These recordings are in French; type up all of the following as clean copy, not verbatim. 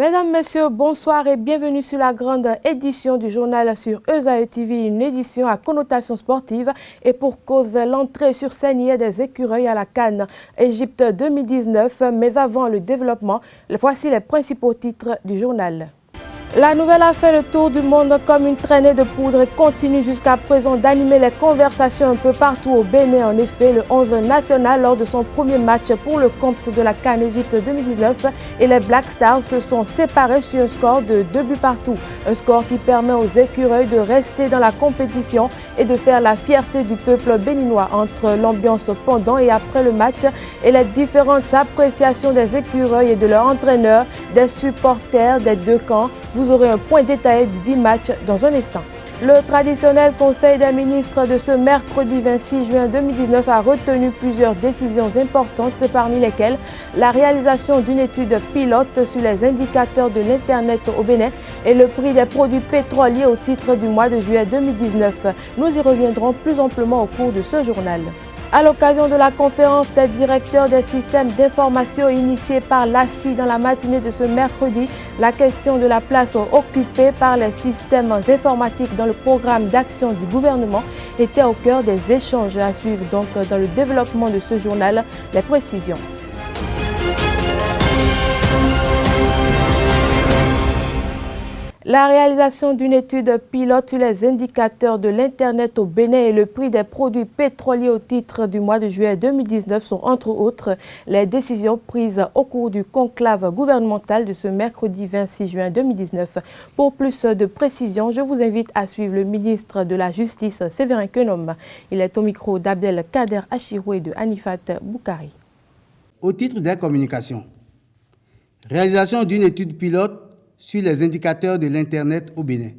Mesdames, Messieurs, bonsoir et bienvenue sur la grande édition du journal sur ESAE TV, une édition à connotation sportive et pour cause l'entrée sur scène hier des écureuils à la CAN Égypte 2019. Mais avant le développement, voici les principaux titres du journal. La nouvelle a fait le tour du monde comme une traînée de poudre et continue jusqu'à présent d'animer les conversations un peu partout au Bénin. En effet, le 11 national lors de son premier match pour le compte de la CAN Égypte 2019 et les Black Stars se sont séparés sur un score de 2 buts partout. Un score qui permet aux écureuils de rester dans la compétition et de faire la fierté du peuple béninois. Entre l'ambiance pendant et après le match et les différentes appréciations des écureuils et de leur entraîneur, des supporters des deux camps, vous aurez un point détaillé du 10 matchs dans un instant. Le traditionnel Conseil des ministres de ce mercredi 26 juin 2019 a retenu plusieurs décisions importantes, parmi lesquelles la réalisation d'une étude pilote sur les indicateurs de l'Internet au Bénin et le prix des produits pétroliers au titre du mois de juillet 2019. Nous y reviendrons plus amplement au cours de ce journal. À l'occasion de la conférence des directeurs des systèmes d'information initiée par l'ACI dans la matinée de ce mercredi, la question de la place occupée par les systèmes informatiques dans le programme d'action du gouvernement était au cœur des échanges. À suivre donc dans le développement de ce journal les précisions. La réalisation d'une étude pilote sur les indicateurs de l'Internet au Bénin et le prix des produits pétroliers au titre du mois de juillet 2019 sont entre autres les décisions prises au cours du conclave gouvernemental de ce mercredi 26 juin 2019. Pour plus de précisions, je vous invite à suivre le ministre de la Justice, Séverin Kenom. Il est au micro d'Abdel Kader Achirou et de Anifat Boukari. Au titre des communications, réalisation d'une étude pilote sur les indicateurs de l'Internet au Bénin.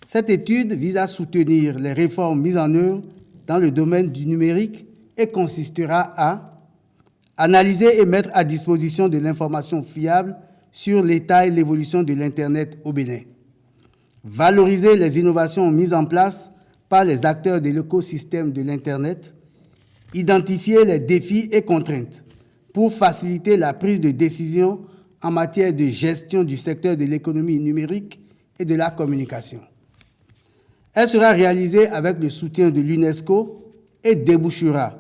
Cette étude vise à soutenir les réformes mises en œuvre dans le domaine du numérique et consistera à analyser et mettre à disposition de l'information fiable sur l'état et l'évolution de l'Internet au Bénin, valoriser les innovations mises en place par les acteurs de l'écosystème de l'Internet, identifier les défis et contraintes pour faciliter la prise de décision en matière de gestion du secteur de l'économie numérique et de la communication. Elle sera réalisée avec le soutien de l'UNESCO et débouchera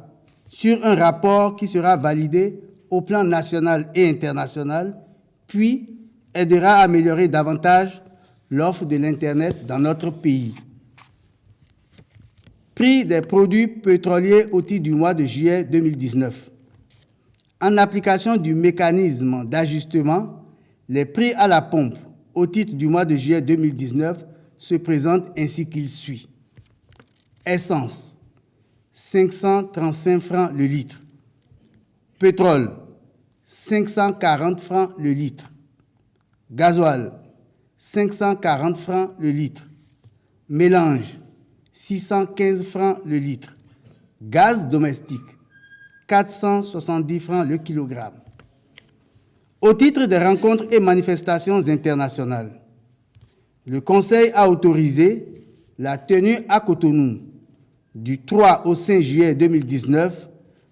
sur un rapport qui sera validé au plan national et international, puis aidera à améliorer davantage l'offre de l'Internet dans notre pays. Prix des produits pétroliers au titre du mois de juillet 2019. En application du mécanisme d'ajustement, les prix à la pompe au titre du mois de juillet 2019 se présentent ainsi qu'il suit. Essence, 535 francs le litre. Pétrole, 540 francs le litre. Gasoil, 540 francs le litre. Mélange, 615 francs le litre. Gaz domestique, 470 francs le kilogramme. Au titre des rencontres et manifestations internationales, le Conseil a autorisé la tenue à Cotonou du 3 au 5 juillet 2019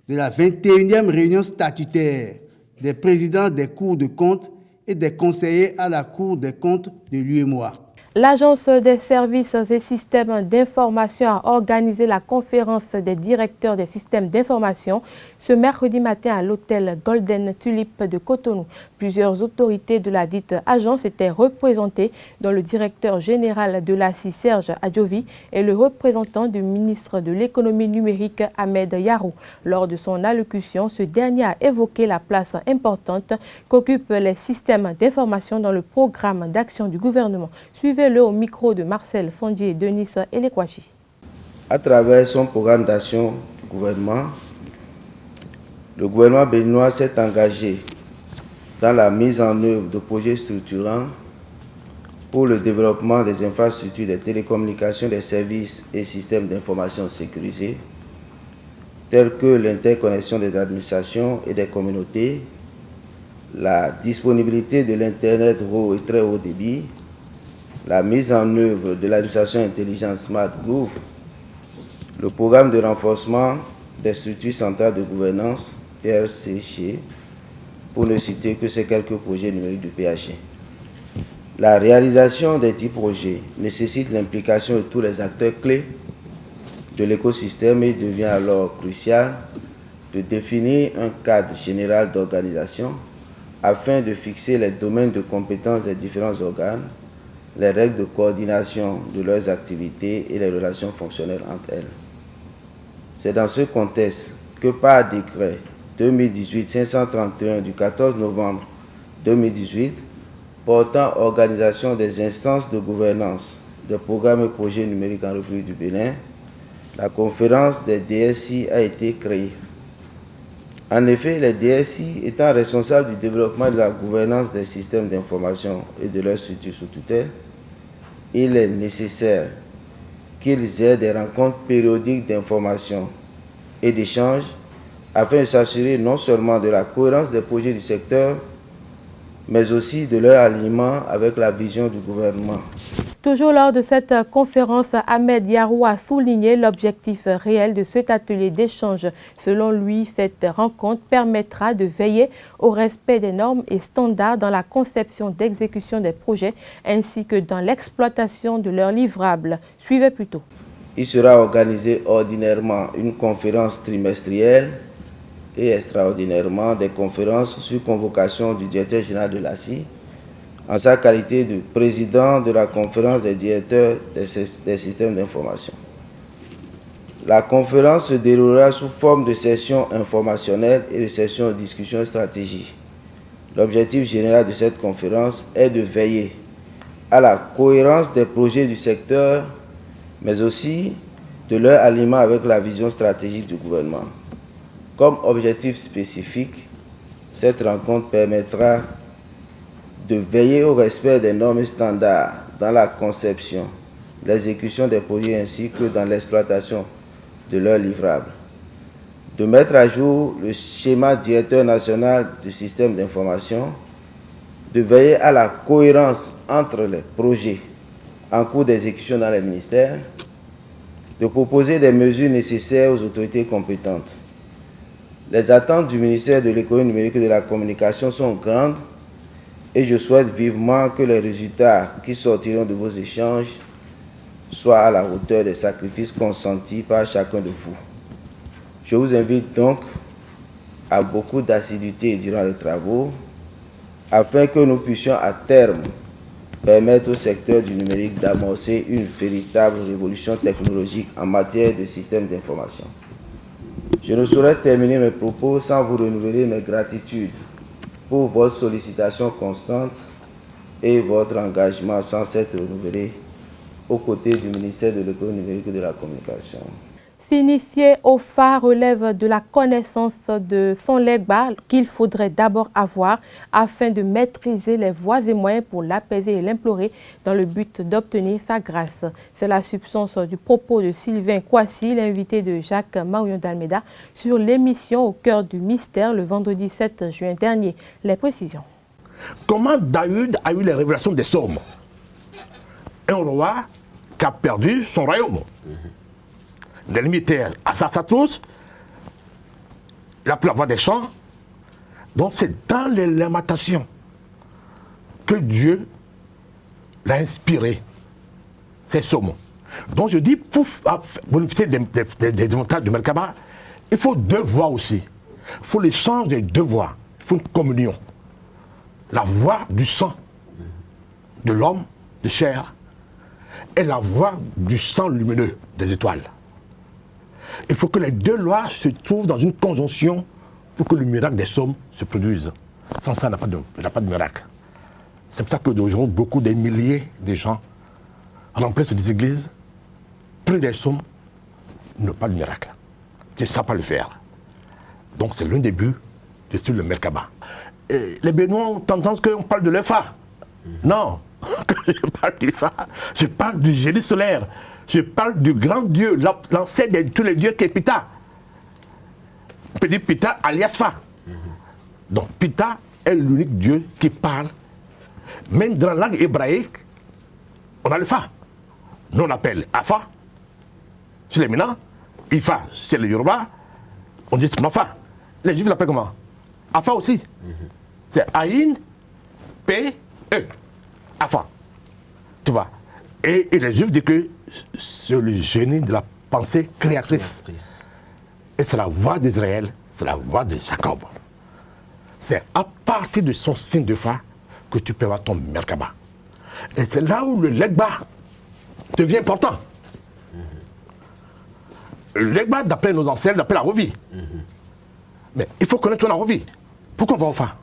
de la 21e réunion statutaire des présidents des cours de compte et des conseillers à la Cour des comptes de l'UEMOA. L'Agence des services et systèmes d'information a organisé la conférence des directeurs des systèmes d'information ce mercredi matin à l'hôtel Golden Tulip de Cotonou. Plusieurs autorités de la dite agence étaient représentées, dont le directeur général de l'ACI Serge Adjovi et le représentant du ministre de l'économie numérique Ahmed Yarou. Lors de son allocution, ce dernier a évoqué la place importante qu'occupent les systèmes d'information dans le programme d'action du gouvernement. Suivez-le au micro de Marcel Fondier et Denis Elekwachi. À travers son programme d'action du gouvernement, le gouvernement béninois s'est engagé dans la mise en œuvre de projets structurants pour le développement des infrastructures des télécommunications, des services et systèmes d'information sécurisés, tels que l'interconnexion des administrations et des communautés, la disponibilité de l'Internet haut et très haut débit, la mise en œuvre de l'administration intelligente Smart Gouv, le programme de renforcement des structures centrales de gouvernance, PRCG, pour ne citer que ces quelques projets numériques du PHG. La réalisation des 10 projets nécessite l'implication de tous les acteurs clés de l'écosystème et devient alors crucial de définir un cadre général d'organisation afin de fixer les domaines de compétences des différents organes, les règles de coordination de leurs activités et les relations fonctionnelles entre elles. C'est dans ce contexte que par décret 2018-531 du 14 novembre 2018 portant organisation des instances de gouvernance des programmes et projets numériques en République du Bénin, la conférence des DSI a été créée. En effet, les DSI étant responsables du développement de la gouvernance des systèmes d'information et de leurs structures sous tutelle, il est nécessaire qu'ils aient des rencontres périodiques d'information et d'échange afin de s'assurer non seulement de la cohérence des projets du secteur, mais aussi de leur alignement avec la vision du gouvernement. Toujours lors de cette conférence, Ahmed Yarou a souligné l'objectif réel de cet atelier d'échange. Selon lui, cette rencontre permettra de veiller au respect des normes et standards dans la conception d'exécution des projets ainsi que dans l'exploitation de leurs livrables. Suivez plutôt. Il sera organisé ordinairement une conférence trimestrielle et extraordinairement des conférences sur convocation du directeur général de l'ACI en sa qualité de président de la conférence des directeurs des systèmes d'information. La conférence se déroulera sous forme de sessions informationnelles et de sessions de discussion stratégique. L'objectif général de cette conférence est de veiller à la cohérence des projets du secteur, mais aussi de leur alignement avec la vision stratégique du gouvernement. Comme objectif spécifique, cette rencontre permettra de veiller au respect des normes et standards dans la conception, l'exécution des projets ainsi que dans l'exploitation de leurs livrables, de mettre à jour le schéma directeur national du système d'information, de veiller à la cohérence entre les projets en cours d'exécution dans les ministères, de proposer des mesures nécessaires aux autorités compétentes. Les attentes du ministère de l'économie numérique et de la communication sont grandes et je souhaite vivement que les résultats qui sortiront de vos échanges soient à la hauteur des sacrifices consentis par chacun de vous. Je vous invite donc à beaucoup d'assiduité durant les travaux afin que nous puissions à terme permettre au secteur du numérique d'amorcer une véritable révolution technologique en matière de systèmes d'information. Je ne saurais terminer mes propos sans vous renouveler mes gratitudes pour votre sollicitation constante et votre engagement sans s'être renouvelé aux côtés du ministère de l'économie numérique et de la communication. S'initier au phare relève de la connaissance de son legba qu'il faudrait d'abord avoir afin de maîtriser les voies et moyens pour l'apaiser et l'implorer dans le but d'obtenir sa grâce. C'est la substance du propos de Sylvain Kouassi, l'invité de Jacques Marion d'Almeida, sur l'émission Au cœur du mystère le vendredi 7 juin dernier. Les précisions. Comment David a eu les révélations des sommes? Un roi qui a perdu son royaume. L'ennemi était à sa trousse, il a pu avoir des champs. Donc c'est dans les lamentations que Dieu l'a inspiré, ces psaumes. Donc je dis, pour bénéficier des avantages du Merkaba, il faut deux voix aussi. Il faut l'échange des deux voix. Il faut une communion. La voix du sang de l'homme, de chair, et la voix du sang lumineux des étoiles. Il faut que les deux lois se trouvent dans une conjonction pour que le miracle des psaumes se produise. Sans ça, il n'y a pas de miracle. C'est pour ça que d'aujourd'hui, beaucoup des milliers de gens remplissent des églises, prient des psaumes, n'ont pas de miracle. Ils ne savent pas le faire. Donc c'est l'un des buts de ce le Merkaba. Et les Béninois ont tendance qu'on parle de l'EFA. Non, je parle de l'EFA, je parle du génie solaire. Je parle du grand Dieu, l'ancêtre de tous les dieux qui est Pita. On peut dire Pita alias Fa. Donc Pita est l'unique Dieu qui parle. Même dans la langue hébraïque, on a le Fa. Nous on appelle Afa, c'est les Mina. Ifa, c'est le Yoruba. On dit Mafa. Les Juifs l'appellent comment? Afa aussi. C'est Aïn, P, E. Enfin, tu vois. Et les Juifs disent que c'est le génie de la pensée créatrice. Et c'est la voix d'Israël, c'est la voix de Jacob. C'est à partir de son signe de foi que tu peux avoir ton Merkaba. Et c'est là où le Legba devient important. Le Legba, d'après nos ancêtres, d'après la Rovi. Mais il faut connaître la Rovi. Pourquoi on va au Fa?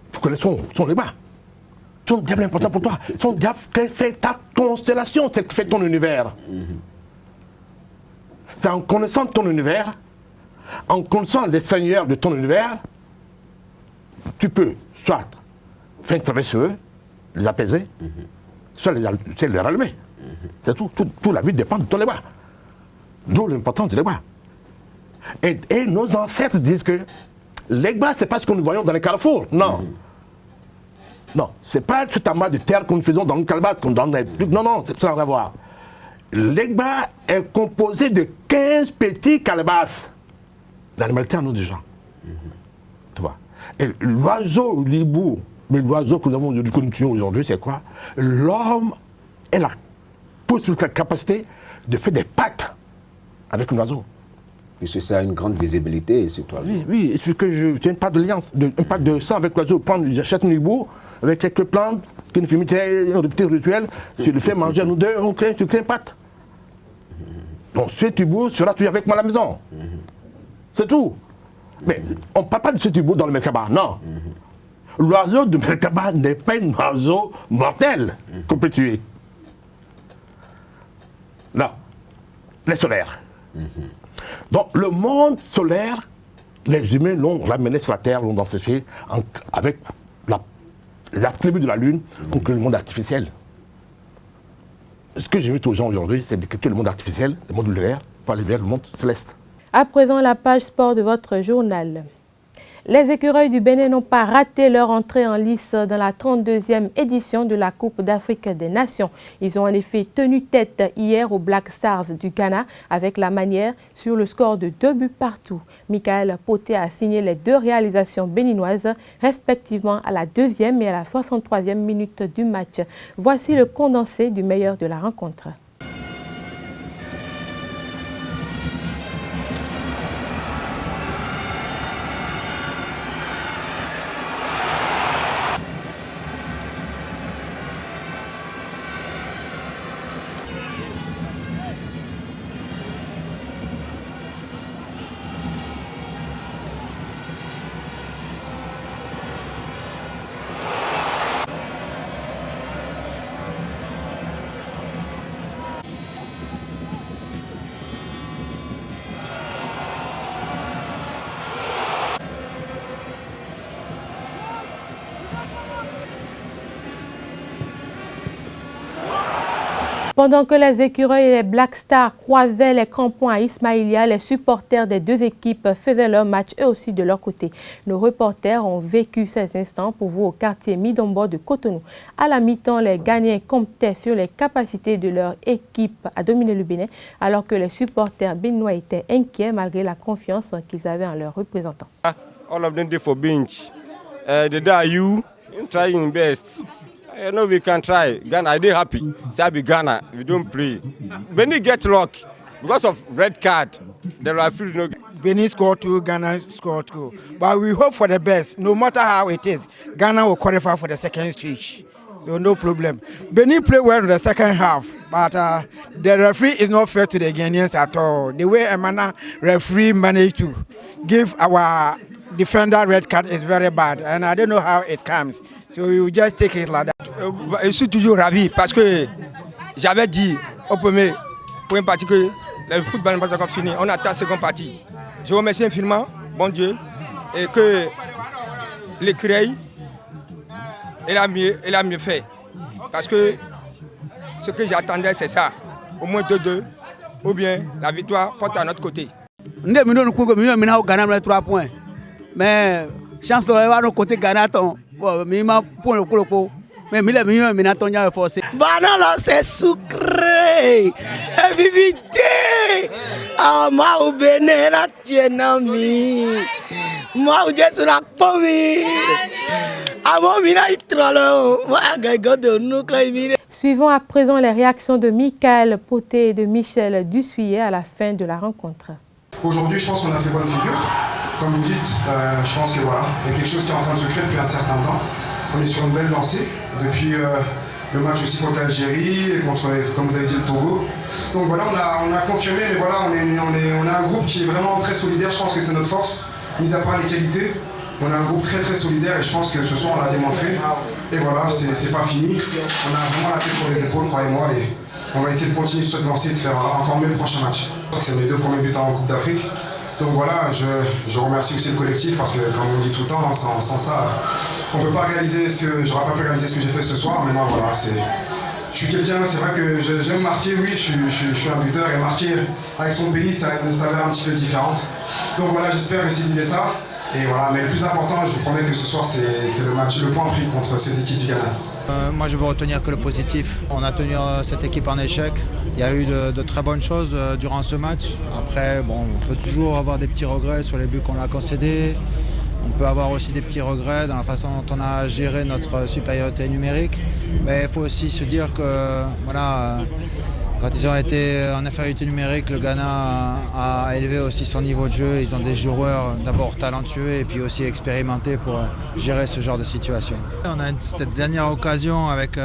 Il faut connaître son Legba. Ton diable est important pour toi. Ton diable fait ta constellation, c'est ce qui fait ton univers. C'est en connaissant ton univers, en connaissant les seigneurs de ton univers, tu peux soit faire une traversée sur eux, les apaiser, soit les rallumer. C'est tout. Toute la vie dépend de ton Legba. D'où l'importance du Legba. Et nos ancêtres disent que Legba, c'est pas ce que nous voyons dans les carrefours. Non. Non, c'est pas tout amas de terre que nous faisons dans une calebasse, non, ça n'a rien à voir. Legba est composé de 15 petits calebasses. L'animalité en nous déjà. Tu vois. Et l'oiseau, l'hibou, mais l'oiseau que nous avons aujourd'hui, c'est quoi? L'homme a la possibilité, la capacité de faire des pattes avec un oiseau. Puisque ça a une grande visibilité, cet oiseau. Oui, c'est que j'ai une patte de lien, une patte de sang avec l'oiseau. J'achète un hibou avec quelques plantes, une fumité, un petit rituel, je le fais manger à nous deux, on crée une pâte. Donc ce hibou sera toujours avec moi à la maison. C'est tout. Mais on ne parle pas de ce hibou dans le Merkaba, non. L'oiseau de Merkaba n'est pas un oiseau mortel qu'on peut tuer. Non. Les solaires. Donc le monde solaire, les humains l'ont ramené sur la Terre, l'ont densifié avec les attributs de la Lune contre le monde artificiel. Ce que j'invite aux gens aujourd'hui, c'est de quitter le monde artificiel, le monde lunaire, pour aller vers le monde céleste. À présent, la page sport de votre journal. Les écureuils du Bénin n'ont pas raté leur entrée en lice dans la 32e édition de la Coupe d'Afrique des Nations. Ils ont en effet tenu tête hier aux Black Stars du Ghana avec la manière sur le score de 2 buts partout. Michael Poté a signé les 2 réalisations béninoises, respectivement à la 2e et à la 63e minute du match. Voici le condensé du meilleur de la rencontre. Pendant que les écureuils et les Black Stars croisaient les crampons à Ismaïlia, les supporters des 2 équipes faisaient leur match eux aussi de leur côté. Nos reporters ont vécu ces instants pour vous au quartier Midombo de Cotonou. À la mi-temps, les Ghanéens comptaient sur les capacités de leur équipe à dominer le Bénin, alors que les supporters béninois étaient inquiets malgré la confiance qu'ils avaient en leurs représentants. All of them did for bench. The day you trying best. I know we can try. Ghana, they happy. Say I be Ghana. We don't play. Benin get luck because of red card. The referee no. Benin scored 2, Ghana scored 2. But we hope for the best. No matter how it is, Ghana will qualify for the second stage. So no problem. Benin play well in the second half, but the referee is not fair to the Ghanaians at all. The way Emana referee managed to give our defender red card is very bad, and I don't know how it comes. So you just take it like that. Je suis toujours ravi parce que j'avais dit au premier point partie que le football n'est pas encore fini. On attend la seconde partie. Je remercie infiniment, bon Dieu, et que l'écureuil il a mieux fait. Parce que ce que j'attendais, c'est ça. Au moins 2-2, ou bien la victoire porte à notre côté. Nous avons gagné 3 points. Mais chance de voir notre côté Ghana, mais pour le coup, Mais mille millions maintenant ton est forcé. Banana c'est sucré. Évité. Ah ma ou benena tienami. Ma ou jesu na pomi. Ah mo mina itralo. Ma gago de nous quand Suivons à présent les réactions de Michael Poté et de Michel Dussuyer à la fin de la rencontre. Aujourd'hui, je pense qu'on a fait bonne figure. Comme vous dites, je pense que voilà, il y a quelque chose qui est en train de se créer depuis un certain temps. On est sur une belle lancée depuis le match aussi contre l'Algérie et contre, comme vous avez dit, le Togo. Donc voilà, on a confirmé, mais voilà, on a un groupe qui est vraiment très solidaire. Je pense que c'est notre force, mis à part les qualités. On a un groupe très solidaire et je pense que ce soir on l'a démontré. Et voilà, c'est pas fini. On a vraiment la tête sur les épaules, croyez-moi, et on va essayer de continuer sur cette lancée et de faire encore mieux le prochain match. C'est mes 2 premiers buts en Coupe d'Afrique. Donc voilà, je remercie aussi le collectif parce que, comme on dit tout le temps, sans ça, on ne peut pas réaliser j'aurais pas pu réaliser ce que j'ai fait ce soir. Maintenant, voilà, je suis quelqu'un, c'est vrai que j'aime marquer, oui, je suis un buteur et marquer avec son pays, ça a une saveur un petit peu différente. Donc voilà, j'espère essayer de ça. Et voilà, mais le plus important, je vous promets que ce soir, c'est le point pris contre cette équipe du Ghana. Moi, je veux retenir que le positif. On a tenu cette équipe en échec. Il y a eu de très bonnes choses durant ce match. Après, bon, on peut toujours avoir des petits regrets sur les buts qu'on a concédés. On peut avoir aussi des petits regrets dans la façon dont on a géré notre supériorité numérique. Mais il faut aussi se dire que, voilà, quand ils ont été en infériorité numérique, le Ghana a élevé aussi son niveau de jeu. Ils ont des joueurs d'abord talentueux et puis aussi expérimentés pour gérer ce genre de situation. On a cette dernière occasion avec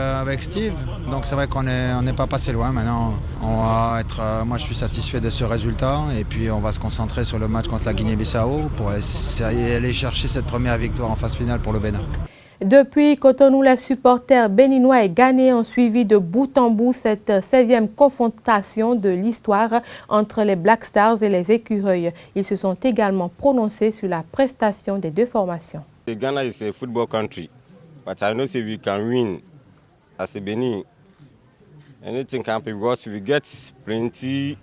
Steve, donc c'est vrai qu'on n'est pas passé loin. Maintenant, on va moi je suis satisfait de ce résultat et puis on va se concentrer sur le match contre la Guinée-Bissau pour essayer d'aller chercher cette première victoire en phase finale pour le Bénin. Depuis Cotonou, les supporters béninois et ghanéens ont suivi de bout en bout cette 16e confrontation de l'histoire entre les Black Stars et les Écureuils. Ils se sont également prononcés sur la prestation des 2 formations. Ghana is a football country, but I know if we can win as a Benin, anything can happen because we get plenty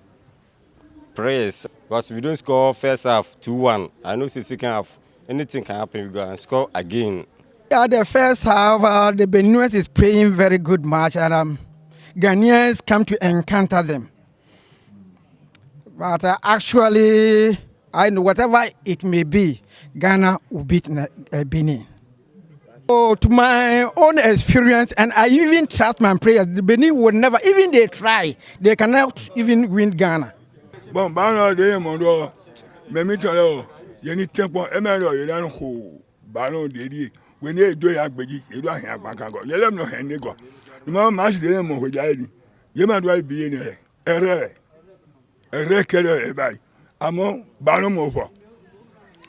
prayers. Because we don't score first half 2-1. I know second half, anything can happen. We go and score again. Yeah, the first half, the Beninese is playing very good match, and Ghanaians come to encounter them. But actually, I know whatever it may be, Ghana will beat Benin. So, to my own experience, and I even trust my players, the Benin will never, even they try, they cannot even win Ghana. Bon, Ghana, they are mais maintenant, il y a une tempo, et maintenant, il y a un ballon dédié. When you do a baby, you don't have a cargo. You let no hand go. The more match the name of the you might be in a record by among Banom over.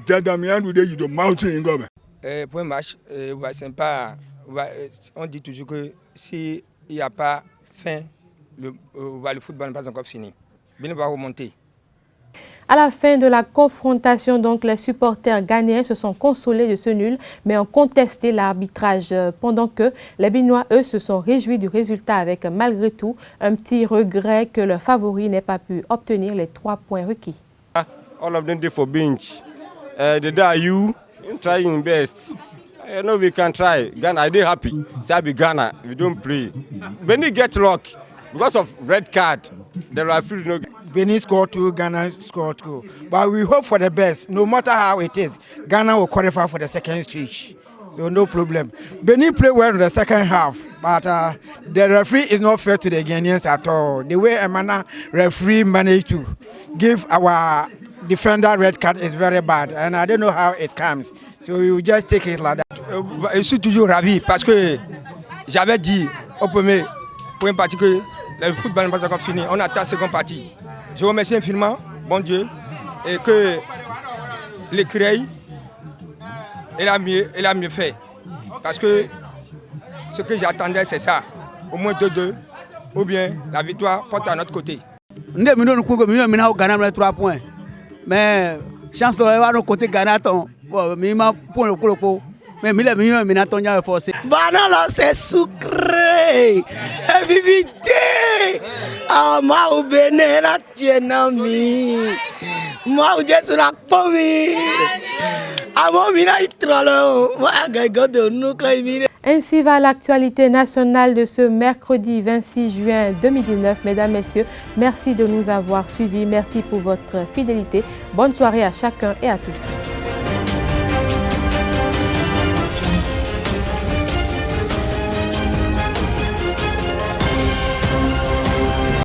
Damian would you do mountain in government. Pour un match, on dit toujours que s'il n'y a pas fin, le football n'est pas encore fini. Bien, va remonter. À la fin de la confrontation, donc, les supporters ghanéens se sont consolés de ce nul, mais ont contesté l'arbitrage, pendant que les Béninois, eux, se sont réjouis du résultat avec, malgré tout, un petit regret que le favori n'ait pas pu obtenir les 3 points requis. All of them did for bench. The day you trying best. I know we can try. Ghana, I dey happy. Say I be Ghana, we don't play. Benin get luck because of red card. The referee no. Benin scored 2, Ghana scored 2. But we hope for the best. No matter how it is, Ghana will qualify for the second stage. So no problem. Benin played well in the second half, but the referee is not fair to the Ghanaians at all. The way Emana referee managed to give our defender red card is very bad, and I don't know how it comes. So we will just take it like that. Je suis toujours ravi parce que j'avais dit au premier pour une partie que le football n'est pas encore fini. On attend la seconde partie. Je remercie infiniment, bon Dieu, et que l'écureuil, elle a mieux fait. Parce que ce que j'attendais, c'est ça. Au moins 2-2, ou bien la victoire porte à notre côté. Nous avons gagné 3 points. Mais chance de voir nos côtés Ghana, pour le coup. Mais maintenant, on a forcé. Banana, c'est sucré. Évité. Ah, ma ou benena tienami. Ma ou jesu na pomi. Ah, Ainsi va l'actualité nationale de ce mercredi 26 juin 2019. Mesdames, Messieurs, merci de nous avoir suivis. Merci pour votre fidélité. Bonne soirée à chacun et à tous.